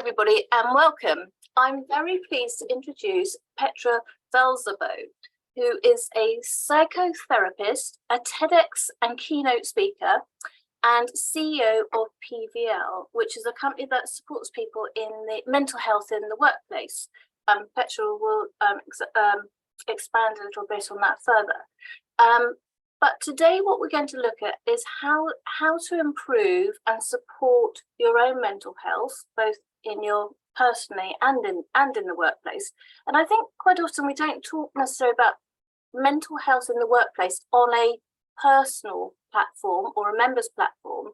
everybody, and welcome. I'm very pleased to introduce Petra Velzeboer, who is a psychotherapist, a TEDx and keynote speaker, and CEO of PVL, which is a company that supports people in the mental health in the workplace. Petra will expand a little bit on that further. But today what we're going to look at is how to improve and support your own mental health, both in your personally and in the workplace. And I think quite often we don't talk necessarily about mental health in the workplace on a personal platform or a member's platform,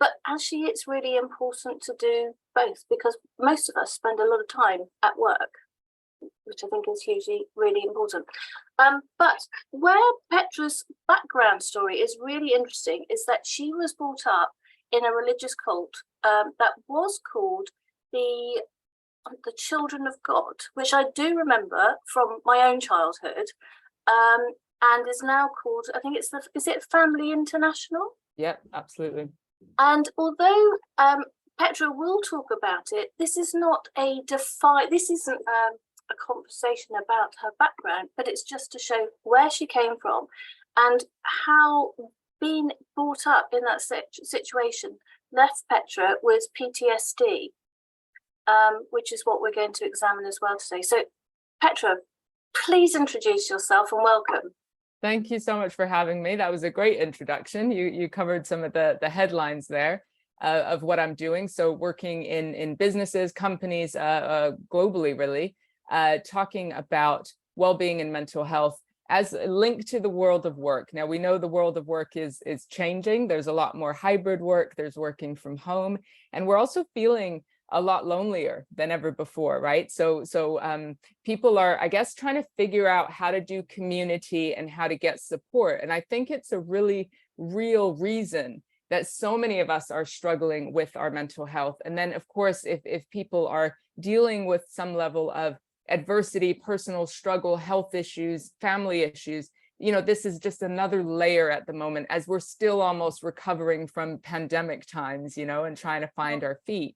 but actually it's really important to do both, because most of us spend a lot of time at work, which I think is hugely really important. But where Petra's background story is really interesting is that she was brought up in a religious cult that was called the Children of God, which I do remember from my own childhood, and is now called, I think it's is it Family International? Yeah, absolutely. And although Petra will talk about it, this is not this isn't a conversation about her background, but it's just to show where she came from and how being brought up in that situation left Petra with PTSD, which is what we're going to examine as well today. So Petra, please introduce yourself and welcome. Thank you so much for having me. That was a great introduction. You covered some of the headlines there of what I'm doing. So working in businesses, companies, globally, really, talking about well-being and mental health as linked to the world of work. Now, we know the world of work is changing. There's a lot more hybrid work. There's working from home. And we're also feeling a lot lonelier than ever before, right? So people are, I guess, trying to figure out how to do community and how to get support. And I think it's a really real reason that so many of us are struggling with our mental health. And then, of course, if people are dealing with some level of adversity, personal struggle, health issues, family issues, you know, this is just another layer at the moment as we're still almost recovering from pandemic times, you know, and trying to find our feet.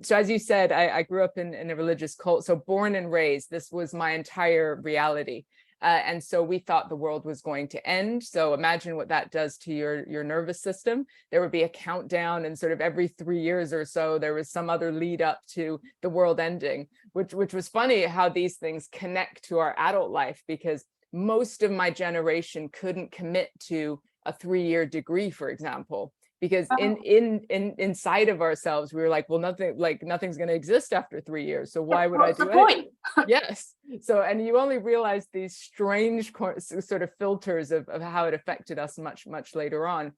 So as you said, I grew up in a religious cult. So born and raised, this was my entire reality. And so we thought the world was going to end. So imagine what that does to your nervous system. There would be a countdown, and sort of every 3 years or so, there was some other lead up to the world ending, which was funny how these things connect to our adult life, because most of my generation couldn't commit to a 3-year degree, for example. Because inside of ourselves, we were like, well, nothing's going to exist after 3 years. So why would I do it? Yes. So, and you only realize these strange sort of filters of how it affected us much later on.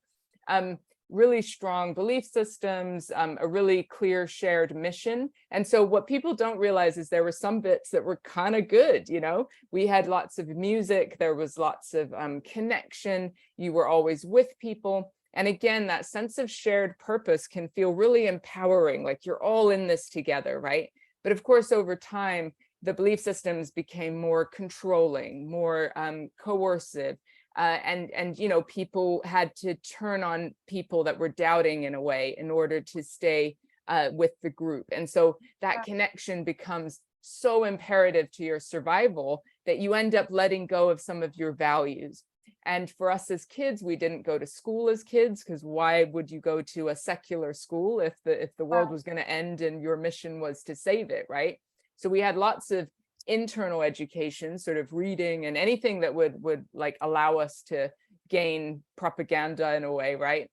Really strong belief systems, a really clear shared mission. And so what people don't realize is there were some bits that were kind of good. You know, we had lots of music. There was lots of connection. You were always with people. And again, that sense of shared purpose can feel really empowering, like you're all in this together, right? But of course, over time, the belief systems became more controlling, more coercive, and you know, people had to turn on people that were doubting in a way in order to stay with the group. And so that connection becomes so imperative to your survival that you end up letting go of some of your values. And for us as kids, we didn't go to school as kids, because why would you go to a secular school if the world was going to end and your mission was to save it, right? So we had lots of internal education, sort of reading and anything that would like allow us to gain propaganda in a way, right?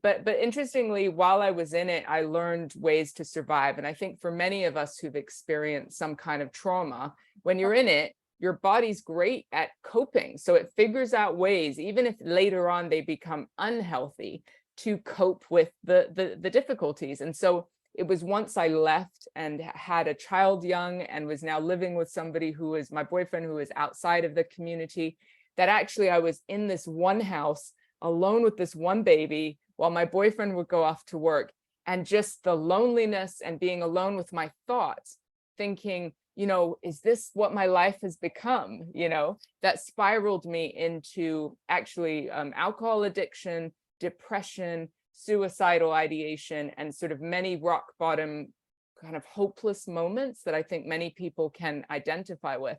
But interestingly, while I was in it, I learned ways to survive. And I think for many of us who've experienced some kind of trauma, when you're in it, your body's great at coping. So it figures out ways, even if later on they become unhealthy, to cope with the difficulties. And so it was once I left and had a child young and was now living with somebody who is my boyfriend, who is outside of the community, that actually I was in this one house alone with this one baby while my boyfriend would go off to work. And just the loneliness and being alone with my thoughts, thinking, you know, is this what my life has become? You know, that spiraled me into actually alcohol addiction, depression, suicidal ideation, and sort of many rock bottom kind of hopeless moments that I think many people can identify with.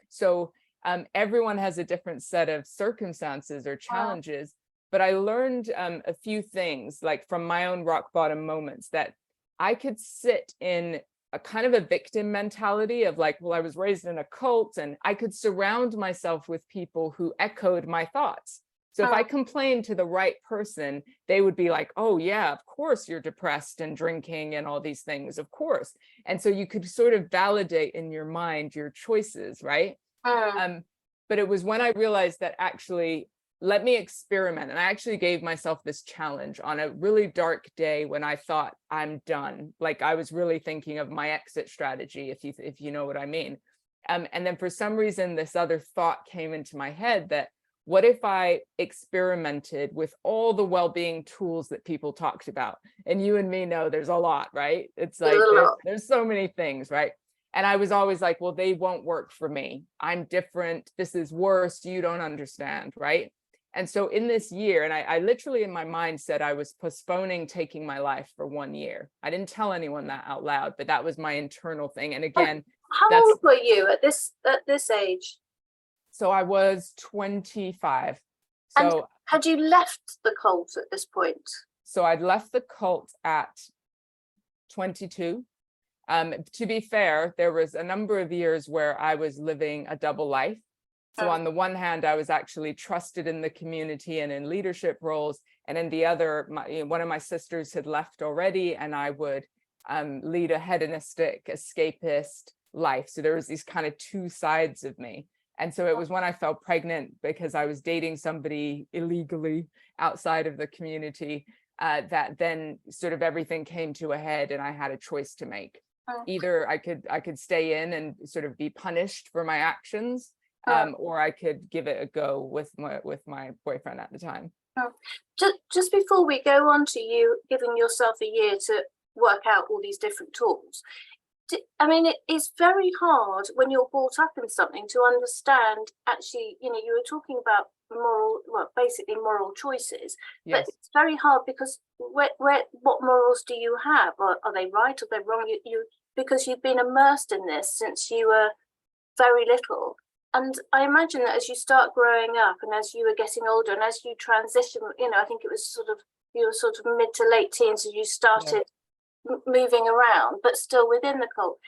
So everyone has a different set of circumstances or challenges, but I learned a few things, like from my own rock bottom moments, that I could sit in a kind of a victim mentality of like, well, I was raised in a cult, and I could surround myself with people who echoed my thoughts. So if I complained to the right person, they would be like, oh yeah, of course you're depressed and drinking and all these things, of course. And so you could sort of validate in your mind your choices, right? But it was when I realized that actually, let me experiment. And I actually gave myself this challenge on a really dark day when I thought I'm done. Like I was really thinking of my exit strategy, if you know what I mean. And then for some reason, this other thought came into my head that, what if I experimented with all the well-being tools that people talked about? And you and me know there's a lot, right? It's like there's so many things, right? And I was always like, well, they won't work for me. I'm different. This is worse. You don't understand, right? And so in this year, and I literally in my mind said I was postponing taking my life for 1 year. I didn't tell anyone that out loud, but that was my internal thing. And again, how old were you at this age? So I was 25. And so had you left the cult at this point? So I'd left the cult at 22. To be fair, there was a number of years where I was living a double life. So on the one hand, I was actually trusted in the community and in leadership roles. And in the other, one of my sisters had left already, and I would lead a hedonistic, escapist life. So there was these kind of two sides of me. And so it was when I fell pregnant, because I was dating somebody illegally outside of the community, that then sort of everything came to a head, and I had a choice to make. Either I could stay in and sort of be punished for my actions, or I could give it a go with my boyfriend at the time. Just before we go on to you giving yourself a year to work out all these different tools, I mean, it's very hard when you're brought up in something to understand, actually, you were talking about basically moral choices, Yes. but it's very hard because what morals do you have? Are they right? Are they wrong? Because you've been immersed in this since you were very little. And I imagine that as you start growing up and as you were getting older and as you transition, I think it was you were sort of mid to late teens as you started moving around, but still within the cult.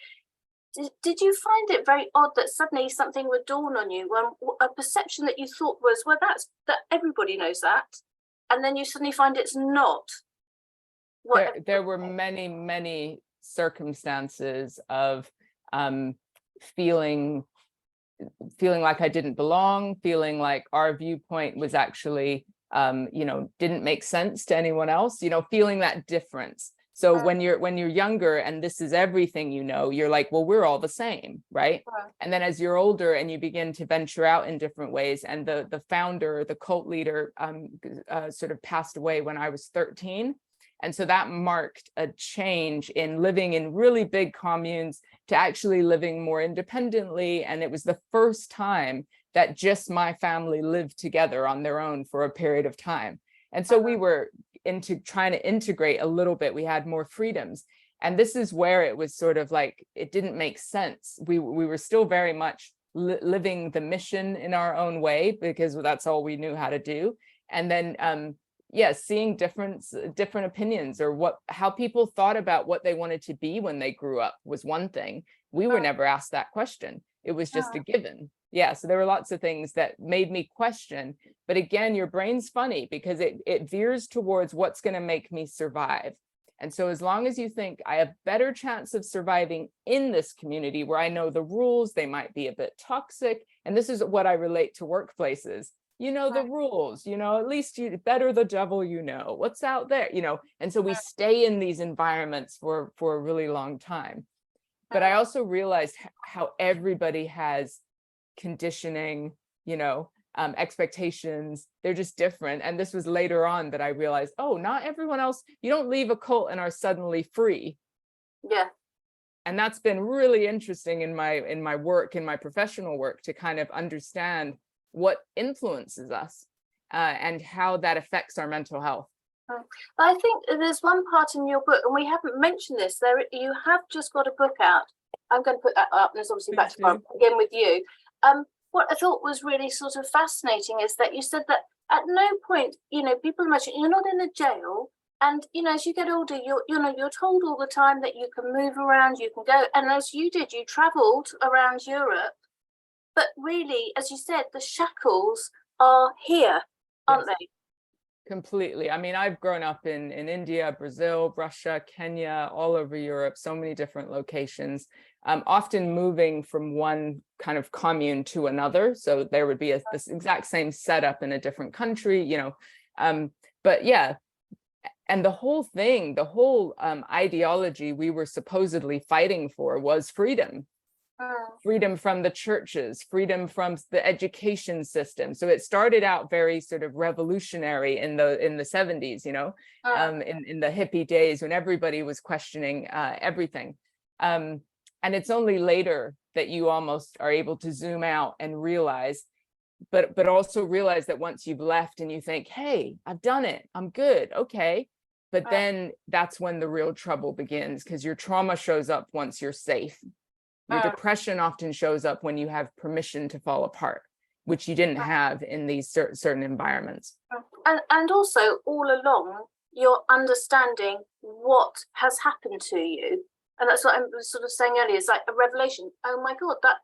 Did you find it very odd that suddenly something would dawn on you, when a perception that you thought was, well, that everybody knows that, and then you suddenly find it's not? There were many circumstances of feeling like I didn't belong, feeling like our viewpoint was actually didn't make sense to anyone else, feeling that difference. So when you're younger and this is everything, you're like, well, we're all the same, right? And then as you're older and you begin to venture out in different ways, and the founder, the cult leader, sort of passed away when I was 13. And so that marked a change in living in really big communes to actually living more independently. And it was the first time that just my family lived together on their own for a period of time. And so we were trying to integrate a little bit. We had more freedoms. And this is where it was sort of like, it didn't make sense. We were still very much living the mission in our own way, because that's all we knew how to do. And then, seeing different opinions, or how people thought about what they wanted to be when they grew up was one thing. We were never asked that question. It was just a given. Yeah, so there were lots of things that made me question. But again, your brain's funny because it veers towards what's going to make me survive. And so as long as you think I have better chance of surviving in this community where I know the rules, they might be a bit toxic. And this is what I relate to workplaces. The rules, at least you better the devil, what's out there, and so we stay in these environments for a really long time. But I also realized how everybody has conditioning, expectations. They're just different. And this was later on that I realized, oh, not everyone else, you don't leave a cult and are suddenly free. Yeah. And that's been really interesting in my work, in my professional work, to kind of understand what influences us and how that affects our mental health. But I think there's one part in your book, and we haven't mentioned this. There, you have just got a book out. I'm going to put that up, and it's obviously back to again with you. What I thought was really sort of fascinating is that you said that at no point, people imagine you're not in a jail, and as you get older, you're told all the time that you can move around, you can go, and as you did, you travelled around Europe. But really, as you said, the shackles are here, aren't they? Completely. I mean, I've grown up in India, Brazil, Russia, Kenya, all over Europe, so many different locations, often moving from one kind of commune to another. So there would be this exact same setup in a different country, but yeah. And the whole thing, the whole ideology we were supposedly fighting for was freedom. Freedom from the churches, freedom from the education system. So it started out very sort of revolutionary in the 70s, in the hippie days when everybody was questioning everything. And it's only later that you almost are able to zoom out and realize, but also realize that once you've left and you think, hey, I've done it, I'm good, okay. But then that's when the real trouble begins, because your trauma shows up once you're safe. Your depression often shows up when you have permission to fall apart, which you didn't have in these certain environments. And also, all along, you're understanding what has happened to you. And that's what I was sort of saying earlier, it's like a revelation. Oh my God, that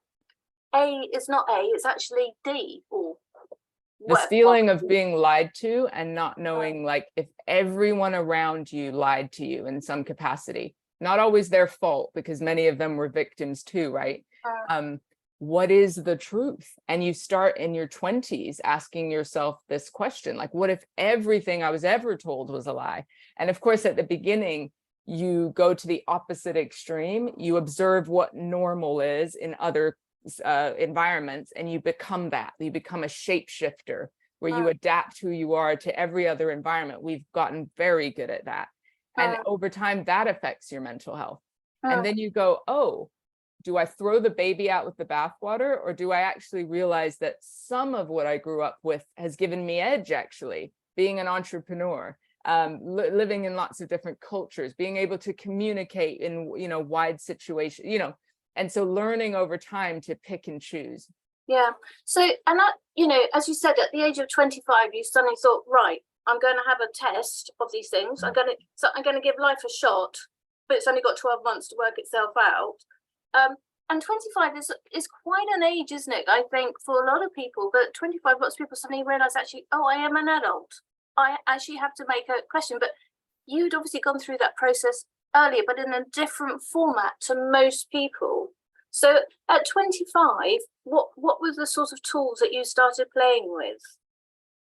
A is not A, it's actually D. Or this feeling of being lied to and not knowing, like, if everyone around you lied to you in some capacity. Not always their fault, because many of them were victims too, right? What is the truth? And you start in your 20s asking yourself this question, like, what if everything I was ever told was a lie? And of course, at the beginning, you go to the opposite extreme. You observe what normal is in other environments, and you become that. You become a shapeshifter, where you adapt who you are to every other environment. We've gotten very good at that. And over time, that affects your mental health. And then you go, oh, do I throw the baby out with the bathwater? Or do I actually realize that some of what I grew up with has given me edge, actually, being an entrepreneur, living in lots of different cultures, being able to communicate in, wide situations, and so learning over time to pick and choose. Yeah. So, and that, as you said, at the age of 25, you suddenly thought, right, I'm going to have a test of these things. I'm going to give life a shot, but it's only got 12 months to work itself out. And 25 is quite an age, isn't it? I think for a lot of people, but 25, lots of people suddenly realize, actually, oh, I am an adult. I actually have to make a question. But you'd obviously gone through that process earlier, but in a different format to most people. So at 25, what were the sort of tools that you started playing with?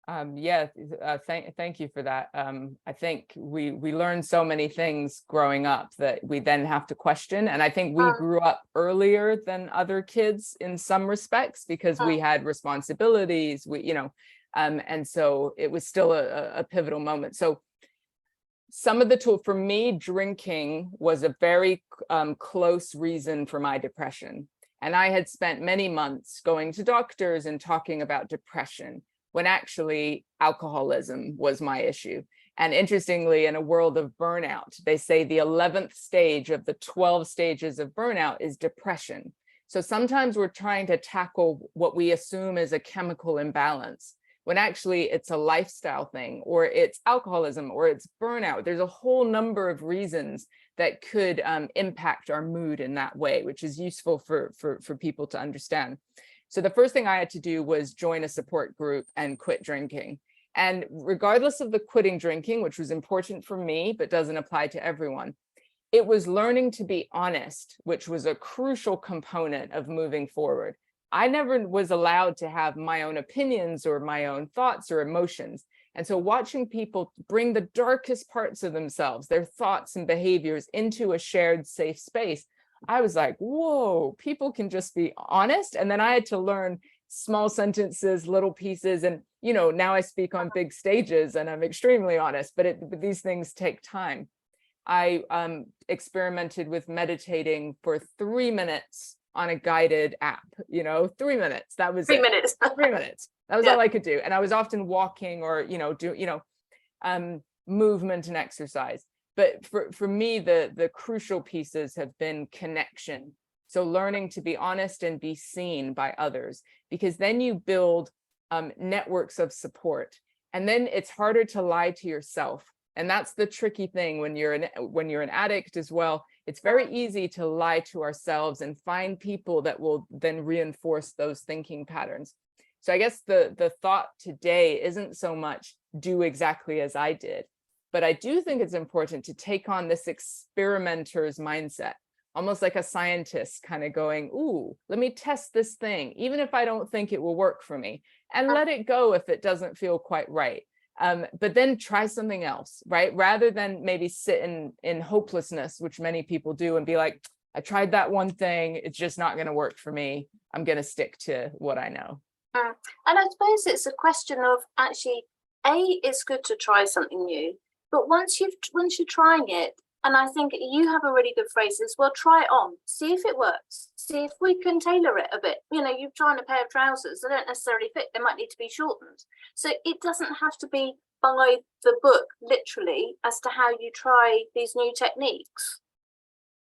Thank you for that. I think we learn so many things growing up that we then have to question. And I think we grew up earlier than other kids in some respects, because we had responsibilities, and so it was still a pivotal moment. So some of the tools for me, drinking was a very close reason for my depression. And I had spent many months going to doctors and talking about depression, when actually alcoholism was my issue. And interestingly, in a world of burnout, they say the 11th stage of the 12 stages of burnout is depression. So sometimes we're trying to tackle what we assume is a chemical imbalance, when actually it's a lifestyle thing, or it's alcoholism, or it's burnout. There's a whole number of reasons that could impact our mood in that way, which is useful for people to understand. So the first thing I had to do was join a support group and quit drinking. And regardless of the quitting drinking, which was important for me, but doesn't apply to everyone, it was learning to be honest, which was a crucial component of moving forward. I never was allowed to have my own opinions or my own thoughts or emotions. And so watching people bring the darkest parts of themselves, their thoughts and behaviors, into a shared safe space, I was like, whoa, people can just be honest. And then I had to learn small sentences, little pieces. And, now I speak on big stages and I'm extremely honest, but these things take time. I experimented with meditating for 3 minutes on a guided app, 3 minutes. That was 3 minutes. 3 minutes. That was all I could do. And I was often walking or, movement and exercise. But for me, the crucial pieces have been connection. So learning to be honest and be seen by others, because then you build networks of support. And then it's harder to lie to yourself. And that's the tricky thing when you're an addict as well. It's very easy to lie to ourselves and find people that will then reinforce those thinking patterns. So I guess the thought today isn't so much do exactly as I did, but I do think it's important to take on this experimenter's mindset, almost like a scientist kind of going, ooh, let me test this thing, even if I don't think it will work for me, and let it go if it doesn't feel quite right. But then try something else, right? Rather than maybe sit in hopelessness, which many people do, and be like, I tried that one thing, it's just not going to work for me. I'm going to stick to what I know. And I suppose it's a question of actually, it's good to try something new, but once you're trying it, and I think you have a really good phrase is, well, try it on, see if it works, see if we can tailor it a bit. You know, you're trying a pair of trousers, they don't necessarily fit, they might need to be shortened. So it doesn't have to be by the book, literally, as to how you try these new techniques.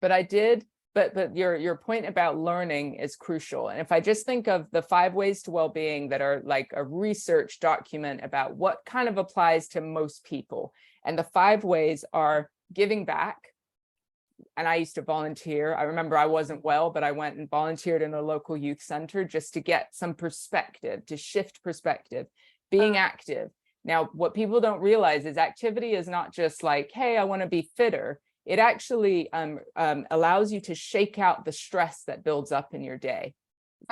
But your point about learning is crucial. And if I just think of the 5 ways to well-being that are like a research document about what kind of applies to most people, and the 5 ways are giving back. And I used to volunteer. I remember I wasn't well, but I went and volunteered in a local youth center just to get some perspective, to shift perspective. Being active. Now, what people don't realize is activity is not just like, hey, I want to be fitter. It actually allows you to shake out the stress that builds up in your day,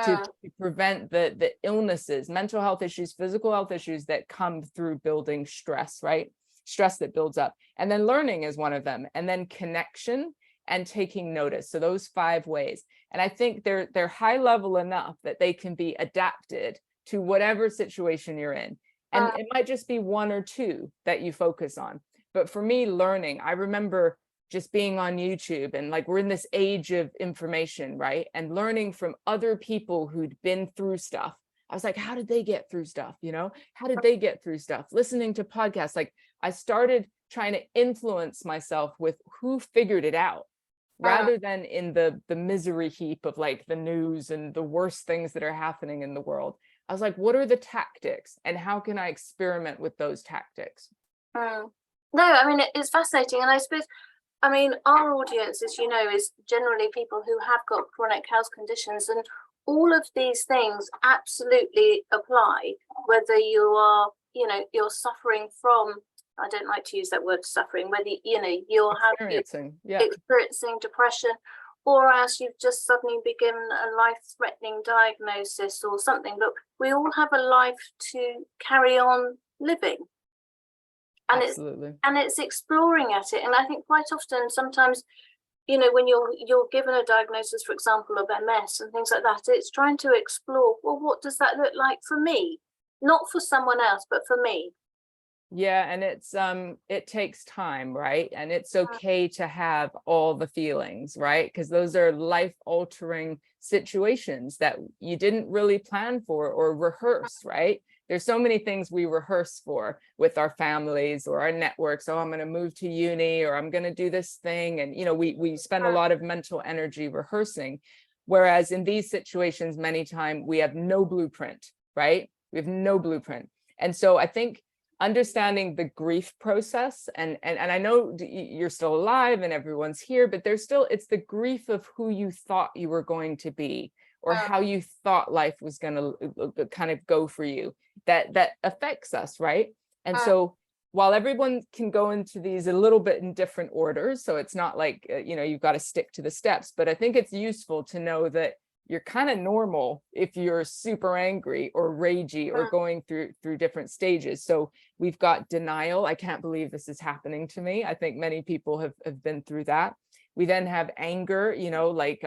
to prevent the illnesses, mental health issues, physical health issues that come through building stress, right? Stress that builds up. And then learning is one of them. And then connection and taking notice. So those 5 ways. And I think they're high level enough that they can be adapted to whatever situation you're in. And it might just be 1 or 2 that you focus on. But for me, learning, I remember just being on YouTube, and like, we're in this age of information, right? And learning from other people who'd been through stuff. I was like, how did they get through stuff? You know, how did they get through stuff? Listening to podcasts, like I started trying to influence myself with who figured it out, rather than in the misery heap of like the news and the worst things that are happening in the world. I was like, what are the tactics and how can I experiment with those tactics? No, I mean, it's fascinating. And I suppose, I mean, our audience, as you know, is generally people who have got chronic health conditions, and all of these things absolutely apply, whether you are, you know, you're suffering from, I don't like to use that word suffering, whether, you know, you're experiencing depression, or as you've just suddenly begun a life-threatening diagnosis or something. But we all have a life to carry on living. And Absolutely. it's exploring at it. And I think quite often, sometimes, you know, when you're given a diagnosis, for example, of MS and things like that, it's trying to explore, well, what does that look like for me? Not for someone else, but for me. Yeah, and it takes time, right? And it's okay to have all the feelings, right? Because those are life-altering situations that you didn't really plan for or rehearse, right? There's so many things we rehearse for with our families or our networks. Oh, I'm going to move to uni, or I'm going to do this thing. And, you know, we spend a lot of mental energy rehearsing. Whereas in these situations, many times we have no blueprint, right? We have no blueprint. And so I think understanding the grief process, and I know you're still alive and everyone's here, but there's still, it's the grief of who you thought you were going to be, or how you thought life was going to kind of go for you, that affects us, right? And so while everyone can go into these a little bit in different orders, so it's not like, you know, you've got to stick to the steps, but I think it's useful to know that you're kind of normal if you're super angry or ragey or going through different stages. So we've got denial. I can't believe this is happening to me. I think many people have been through that. We then have anger, you know, like,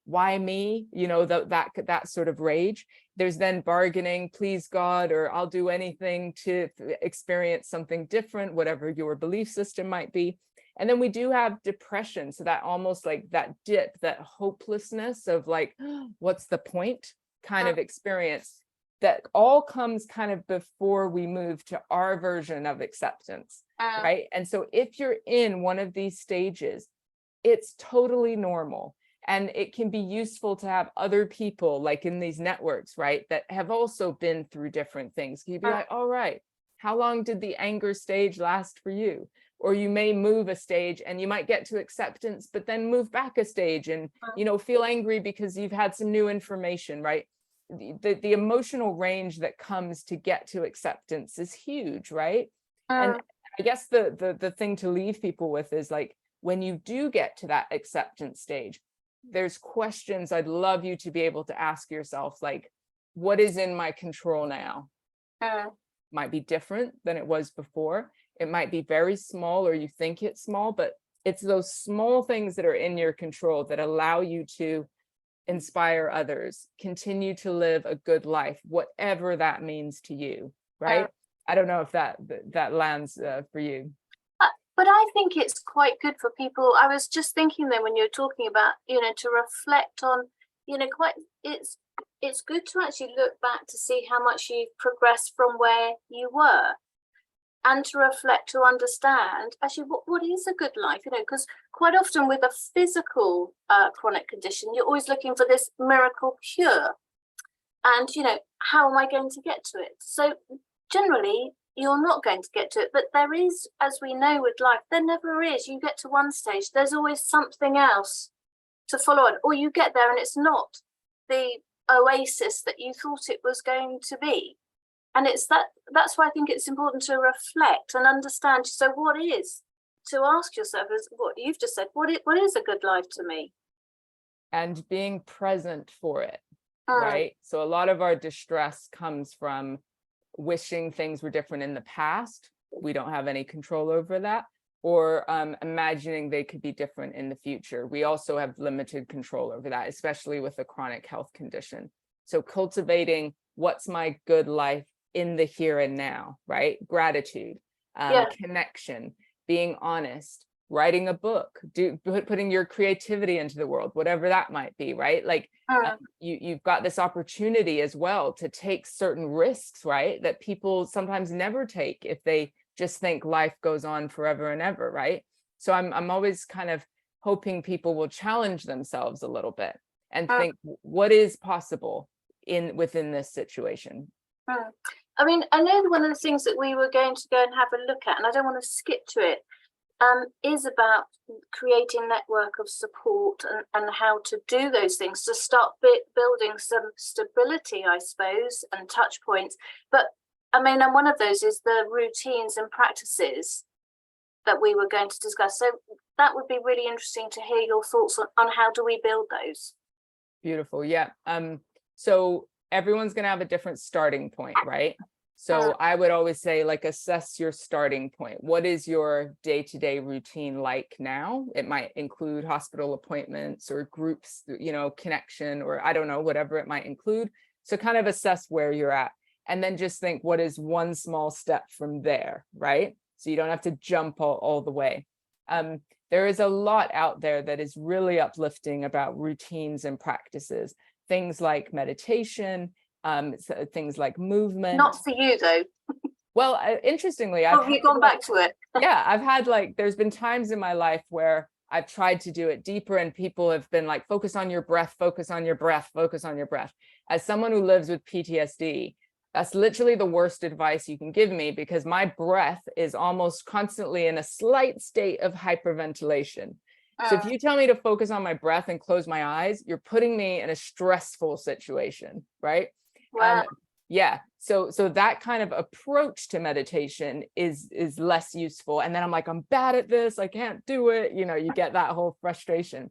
why me? You know, that sort of rage. There's then bargaining, please God, or I'll do anything to experience something different, whatever your belief system might be. And then we do have depression. So that almost like that dip, that hopelessness of like, what's the point kind of experience, that all comes kind of before we move to our version of acceptance. right? And so if you're in one of these stages, it's totally normal. And it can be useful to have other people like in these networks, right, that have also been through different things. You'd be like, all right, how long did the anger stage last for you? Or you may move a stage and you might get to acceptance, but then move back a stage and, you know, feel angry because you've had some new information, right? The emotional range that comes to get to acceptance is huge, right? And I guess the thing to leave people with is like, when you do get to that acceptance stage, there's questions I'd love you to be able to ask yourself, like, what is in my control now? Might be different than it was before. It might be very small, or you think it's small, but it's those small things that are in your control that allow you to inspire others, continue to live a good life, whatever that means to you, right? I don't know if that lands for you. But I think it's quite good for people. I was just thinking then when you're talking about, you know, to reflect on, you know, it's good to actually look back to see how much you've progressed from where you were, and to reflect, to understand actually what is a good life, you know, because quite often with a physical chronic condition, you're always looking for this miracle cure. And, you know, how am I going to get to it? So generally, you're not going to get to it, but there is, as we know with life, there never is. You get to one stage, there's always something else to follow on, or you get there and it's not the oasis that you thought it was going to be. And that's why I think it's important to reflect and understand. So what is, to ask yourself, is what you've just said, what is a good life to me? And being present for it, right? So a lot of our distress comes from wishing things were different in the past. We don't have any control over that. Or imagining they could be different in the future. We also have limited control over that, especially with a chronic health condition. So cultivating what's my good life in the here and now, right? Gratitude, connection, being honest, writing a book, putting your creativity into the world, whatever that might be, right? Like you've got this opportunity as well to take certain risks, right? That people sometimes never take if they just think life goes on forever and ever, right? So I'm always kind of hoping people will challenge themselves a little bit and think, what is possible within this situation? I mean, I know one of the things that we were going to go and have a look at, and I don't want to skip to it, is about creating a network of support and how to do those things to start building some stability, I suppose, and touch points. But I mean, and one of those is the routines and practices that we were going to discuss. So that would be really interesting to hear your thoughts on how do we build those. Beautiful. Yeah. So everyone's going to have a different starting point, right? So I would always say, like, assess your starting point. What is your day-to-day routine like now? It might include hospital appointments or groups, you know, connection, or I don't know, whatever it might include. So kind of assess where you're at. And then just think, what is one small step from there, right? So you don't have to jump all the way. There is a lot out there that is really uplifting about routines and practices. Things like meditation, things like movement. Not for you, though. Well, interestingly, have you gone back to it? Yeah, I've had, like, there's been times in my life where I've tried to do it deeper and people have been like, focus on your breath, focus on your breath, focus on your breath. As someone who lives with PTSD, that's literally the worst advice you can give me, because my breath is almost constantly in a slight state of hyperventilation. So if you tell me to focus on my breath and close my eyes, you're putting me in a stressful situation, right? Wow. Yeah. So that kind of approach to meditation is less useful. And then I'm like, I'm bad at this, I can't do it. You know, you get that whole frustration.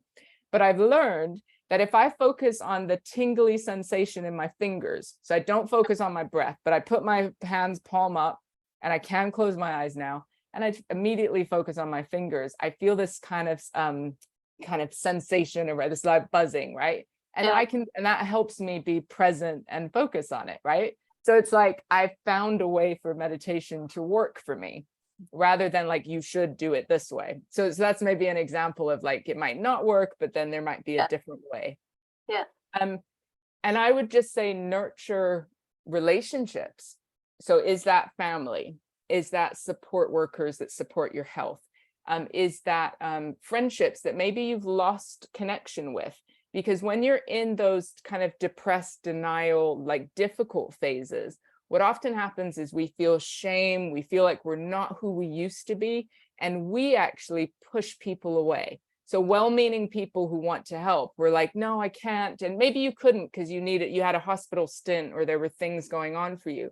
But I've learned that if I focus on the tingly sensation in my fingers, so I don't focus on my breath, but I put my hands palm up and I can close my eyes now, and I immediately focus on my fingers, I feel this kind of sensation, or this like buzzing, right? And and that helps me be present and focus on it, right? So it's like I found a way for meditation to work for me, rather than like, you should do it this way. So that's maybe an example of, like, it might not work, but then there might be a different way. And I would just say, nurture relationships. So is that family? Is that support workers that support your health? Is that friendships that maybe you've lost connection with? Because when you're in those kind of depressed, denial, like difficult phases, what often happens is we feel shame, we feel like we're not who we used to be, and we actually push people away. So well-meaning people who want to help, we're like, no, I can't. And maybe you couldn't because you had a hospital stint or there were things going on for you.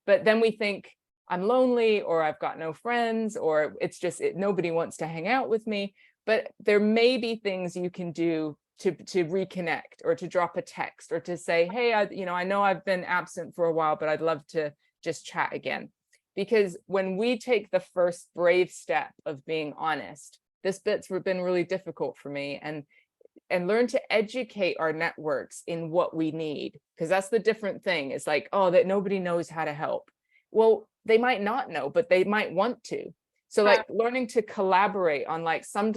But then we think, I'm lonely, or I've got no friends, or it's just nobody wants to hang out with me. But there may be things you can do to reconnect, or to drop a text, or to say, hey, I know I've been absent for a while, but I'd love to just chat again. Because when we take the first brave step of being honest, this bit's been really difficult for me, and learn to educate our networks in what we need, because that's the different thing. It's like, oh, that nobody knows how to help. Well, they might not know, but they might want to. So like learning to collaborate on, like, some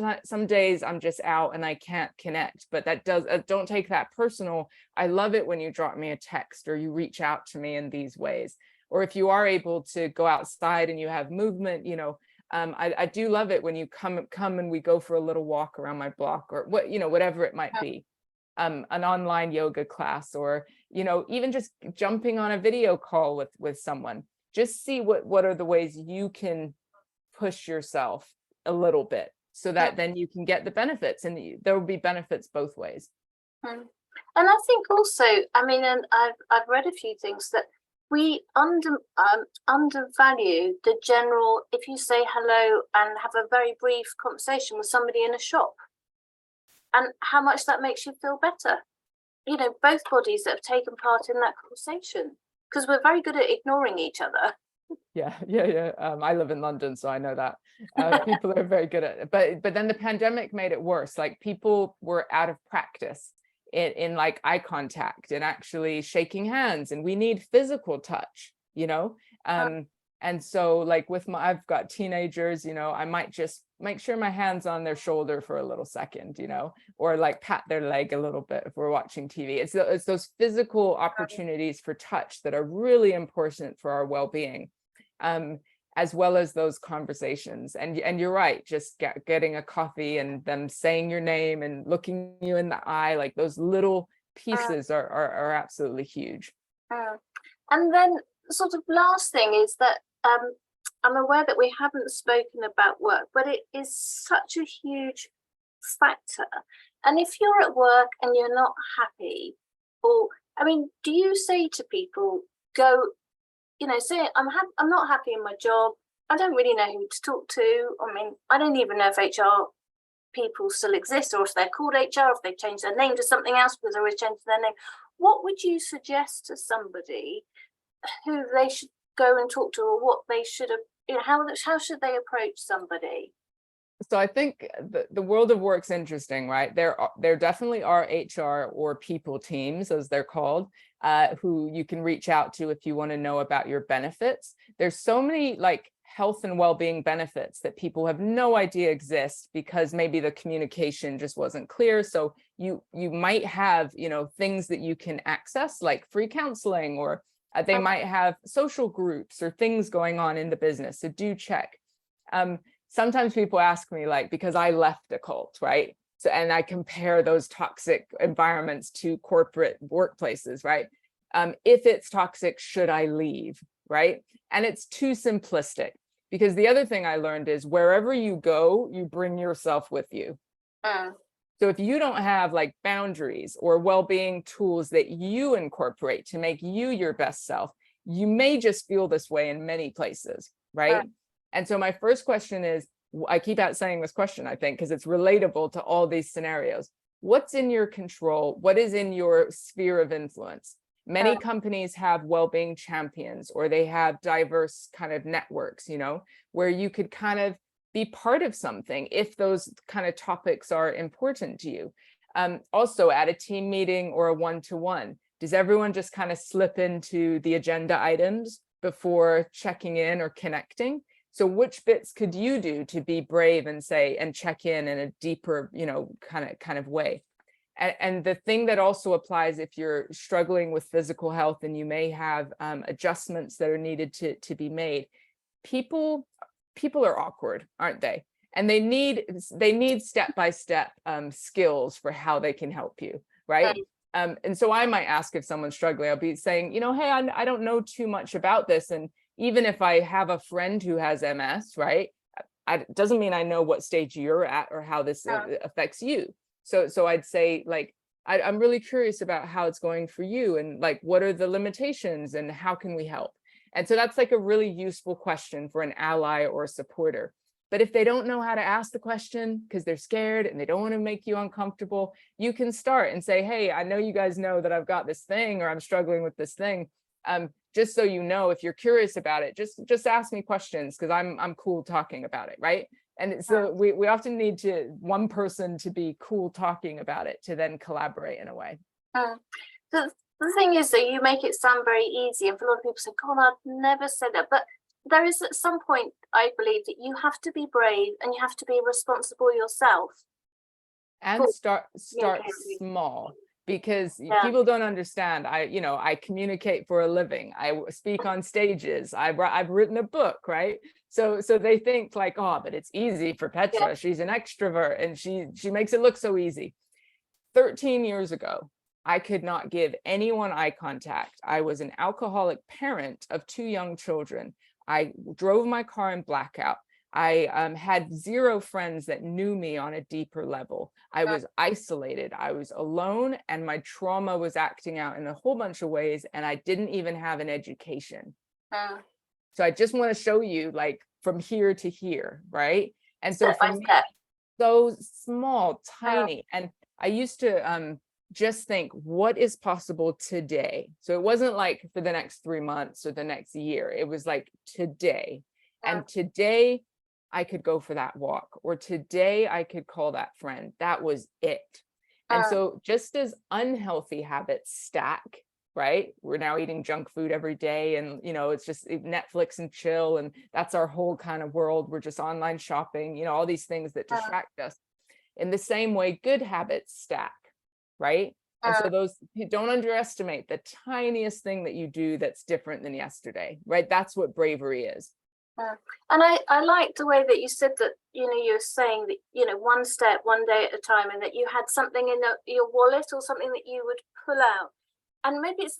days I'm just out and I can't connect, but that don't take that personal. I love it when you drop me a text or you reach out to me in these ways. Or if you are able to go outside and you have movement, I do love it when you come and we go for a little walk around my block, or whatever it might be. An online yoga class, or even just jumping on a video call with someone. Just see what are the ways you can push yourself a little bit, so that then you can get the benefits, and there will be benefits both ways. And I think also, I mean, and I've read a few things that we undervalue the general, if you say hello and have a very brief conversation with somebody in a shop, and how much that makes you feel better. Both bodies that have taken part in that conversation, because we're very good at ignoring each other. Yeah. I live in London, so I know that people are very good at it. But then the pandemic made it worse. Like, people were out of practice in like eye contact and actually shaking hands, and we need physical touch, and so like I've got teenagers, I might just make sure my hand's on their shoulder for a little second, or like pat their leg a little bit if we're watching TV. It's those physical opportunities for touch that are really important for our well-being, as well as those conversations. And you're right, just getting a coffee and them saying your name and looking you in the eye, like those little pieces are absolutely huge. And then sort of last thing is that I'm aware that we haven't spoken about work, but it is such a huge factor. And if you're at work and you're not happy, do you say to people, go, say, I'm not happy in my job. I don't really know who to talk to. I mean, I don't even know if HR people still exist, or if they're called HR, if they've changed their name to something else, because they're always changing their name. What would you suggest to somebody who they should go and talk to, or what they should have, how should they approach somebody? So I think the world of work's interesting, right? There definitely are HR or people teams, as they're called, who you can reach out to if you want to know about your benefits. There's so many like health and well-being benefits that people have no idea exist, because maybe the communication just wasn't clear. So you might have, things that you can access, like free counseling, or they might have social groups or things going on in the business. So do check. Sometimes people ask me, like, because I left a cult, right? So, and I compare those toxic environments to corporate workplaces, right? If it's toxic, should I leave, right? And it's too simplistic, because the other thing I learned is wherever you go, you bring yourself with you. So if you don't have like boundaries or well-being tools that you incorporate to make you your best self, you may just feel this way in many places, right? And so my first question is, I keep out saying this question, I think, because it's relatable to all these scenarios. What's in your control? What is in your sphere of influence? Many companies have well-being champions, or they have diverse kind of networks, where you could kind of be part of something if those kind of topics are important to you. Also, at a team meeting or a one-to-one, does everyone just kind of slip into the agenda items before checking in or connecting? So which bits could you do to be brave and say, and check in a deeper, kind of way? And the thing that also applies if you're struggling with physical health and you may have adjustments that are needed to be made, people are awkward, aren't they? And they need step-by-step skills for how they can help you, right? And so I might ask if someone's struggling, I'll be saying, you know, hey, I don't know too much about this. And even if I have a friend who has MS, right, doesn't mean I know what stage you're at or how this affects you. So I'd say, like, I'm really curious about how it's going for you, and like, what are the limitations and how can we help? And so that's like a really useful question for an ally or a supporter. But if they don't know how to ask the question because they're scared and they don't want to make you uncomfortable, you can start and say, hey, I know you guys know that I've got this thing, or I'm struggling with this thing. Just so you know, if you're curious about it, just ask me questions, because I'm cool talking about it, right? And so we often need one person to be cool talking about it to then collaborate in a way. The thing is that you make it sound very easy, and for a lot of people say, God, I'd never say that. But there is at some point, I believe, that you have to be brave and you have to be responsible yourself. And start small, because people don't understand. I communicate for a living. I speak on stages. I've written a book, right? So they think like, oh, but it's easy for Petra. She's an extrovert and she makes it look so easy. 13 years ago, I could not give anyone eye contact. I was an alcoholic parent of 2 young children. I drove my car in blackout. I had 0 friends that knew me on a deeper level. I was isolated. I was alone, and my trauma was acting out in a whole bunch of ways, and I didn't even have an education. So I just want to show you, like, from here to here, right? And so for me, so small, tiny. And I used to just think, what is possible today? So it wasn't like for the next 3 months or the next year. It was like today. And today I could go for that walk, or today I could call that friend. That was it. And so just as unhealthy habits stack, right? We're now eating junk food every day, and it's just Netflix and chill, and that's our whole kind of world. We're just online shopping, all these things that distract us. In the same way, good habits stack, right? And so don't underestimate the tiniest thing that you do that's different than yesterday, right? That's what bravery is. And I like the way that you said that, you're saying that, one step, one day at a time, and that you had something in your wallet or something that you would pull out. And maybe it's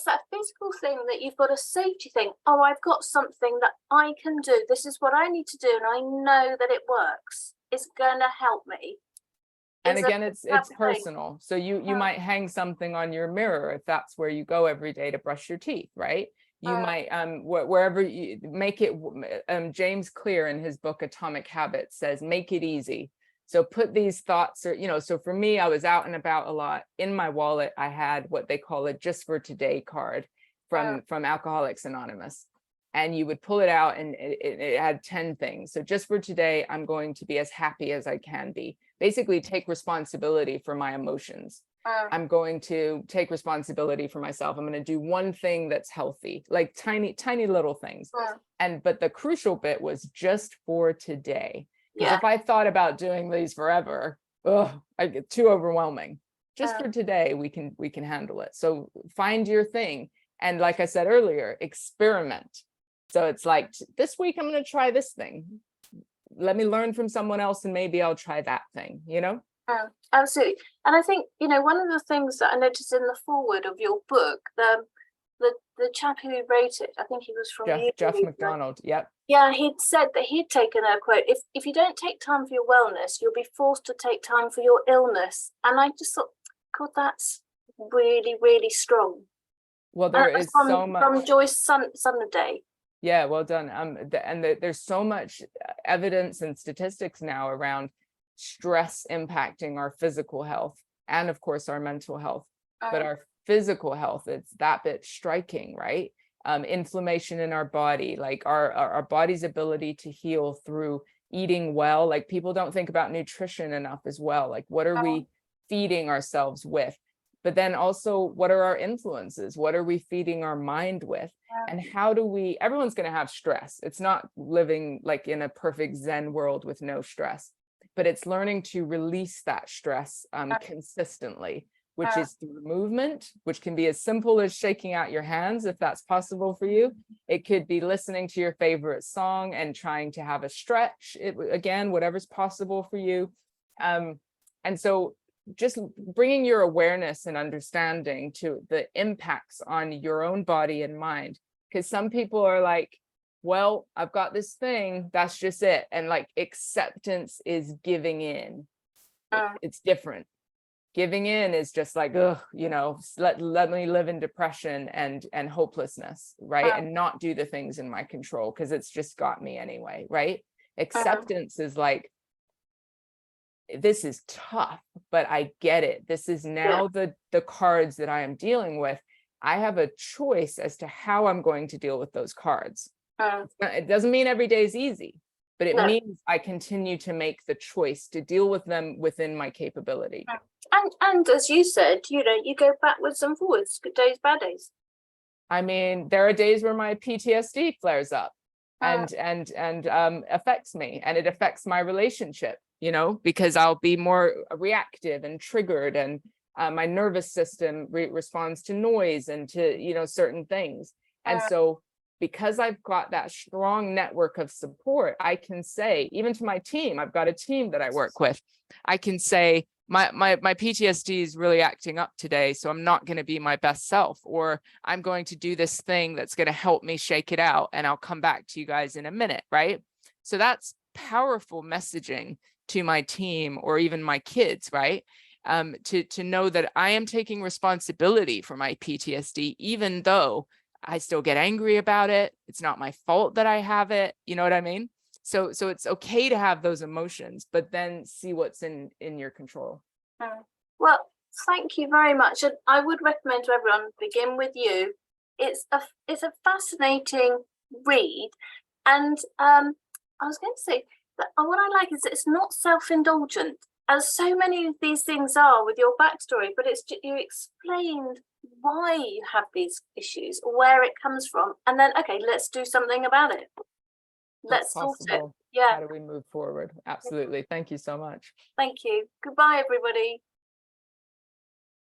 that physical thing that you've got a safety thing. Oh, I've got something that I can do. This is what I need to do. And I know that it works. It's going to help me. And again, it's personal. So you might hang something on your mirror if that's where you go every day to brush your teeth, right? You might wherever you make it. James Clear in his book Atomic Habits says, make it easy. So put these thoughts, or so for me, I was out and about a lot. In my wallet, I had what they call a just for today card from Alcoholics Anonymous. And you would pull it out, and it had 10 things. So just for today, I'm going to be as happy as I can be. Basically, take responsibility for my emotions. I'm going to take responsibility for myself. I'm going to do one thing that's healthy, like tiny little things. But the crucial bit was just for today. Because if I thought about doing these forever, I get too overwhelming. Just for today, we can handle it. So find your thing. And like I said earlier, experiment. So it's like, this week I'm going to try this thing. Let me learn from someone else, and maybe I'll try that thing, Absolutely. And I think, one of the things that I noticed in the foreword of your book, the chap who wrote it, I think he was from Jeff McDonald. Yep. Yeah, he'd said that he'd taken a quote, if you don't take time for your wellness, you'll be forced to take time for your illness. And I just thought, God, that's really, really strong. Well, there is so much from Joyce Sunday. Yeah, well done. There's so much evidence and statistics now around stress impacting our physical health and, of course, our mental health. But our physical health, it's that bit striking, right? Inflammation in our body, like our body's ability to heal through eating well. Like, people don't think about nutrition enough as well. Like, what are we feeding ourselves with? But then also, what are our influences? What are we feeding our mind with? And how do everyone's going to have stress. It's not living like in a perfect Zen world with no stress, but it's learning to release that stress consistently. which is through movement, which can be as simple as shaking out your hands, if that's possible for you. It could be listening to your favorite song and trying to have a stretch. Again, whatever's possible for you. And so just bringing your awareness and understanding to the impacts on your own body and mind. Because some people are like, well, I've got this thing, that's just it. And like acceptance is giving in. It's different. Giving in is just like, ugh, you know, let me live in depression and hopelessness, right? And not do the things in my control because it's just got me anyway, right? Acceptance is like, this is tough, but I get it. This is now the cards that I am dealing with. I have a choice as to how I'm going to deal with those cards. It doesn't mean every day is easy, but it means I continue to make the choice to deal with them within my capability. And as you said, you know, you go backwards and forwards, good days, bad days. I mean, there are days where my PTSD flares up and affects me, and it affects my relationship, you know, because I'll be more reactive and triggered, and my nervous system responds to noise and to, you know, certain things. And so because I've got that strong network of support, I can say, even to my team, I've got a team that I work with, I can say, my PTSD is really acting up today, so I'm not going to be my best self, or I'm going to do this thing that's going to help me shake it out, and I'll come back to you guys in a minute, right? So that's powerful messaging to my team or even my kids, right? To know that I am taking responsibility for my PTSD, even though I still get angry about it. It's not my fault that I have it. You know what I mean? So it's okay to have those emotions, but then see what's in your control. Well, thank you very much. And I would recommend to everyone, begin with you. It's a fascinating read. And I was going to say that what I like is that it's not self-indulgent, as so many of these things are with your backstory, but it's you explained why you have these issues, where it comes from, and then, okay, let's do something about it. Let's sort it. Yeah. How do we move forward? Absolutely. Thank you so much. Thank you. Goodbye, everybody.